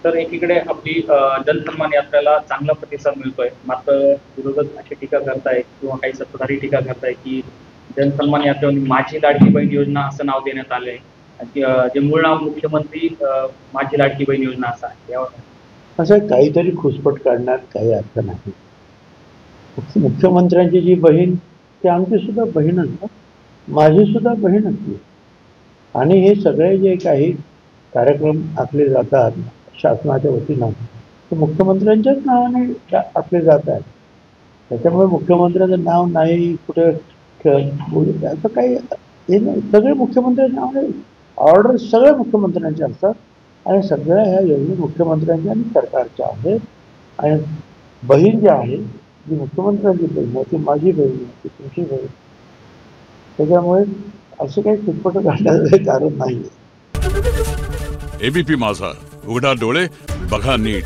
तर एकीकडे आपली जनसन्मान यात्रेला चांगला प्रतिसाद मिळतोय, मात्र विरोधक अशी टीका करतायत किंवा काही सत्ताधारी टीका करतायत की जनसन्मान यात्रेवर माझी लाडकी बहीण योजना असं नाव देण्यात आलंय. जे मूळ नाव मुख्यमंत्री माझी लाडकी बहीण योजना असं आहे. यावर असं काहीतरी खुसपट काढण्यात काही अर्थ नाही. मुख्यमंत्र्यांची जी बहीण ती आमची सुद्धा बहीणच ना, माझी सुद्धा बहीणच ती. आणि हे सगळे जे काही कार्यक्रम आखले जातात शासनाच्या वतीनं ते मुख्यमंत्र्यांच्याच नावाने आखले जात आहेत. त्याच्यामुळे मुख्यमंत्र्यांचं नाव नाही कुठे असं काही हे नाही. सगळे मुख्यमंत्र्यांच्या नावाने ऑर्डर सगळे मुख्यमंत्र्यांचे असतात आणि सगळ्या ह्या योजना मुख्यमंत्र्यांच्या आणि सरकारच्या आहेत. आणि बहीण जी आहे जी मुख्यमंत्र्यांची बहीण आहे ती माझी बहीण आहे, ती तुमची बहीण. त्याच्यामुळे असं काही खुटपट काढण्याचं कारण नाही. एबीपी माझा, उघडा डोळे बघा नीट.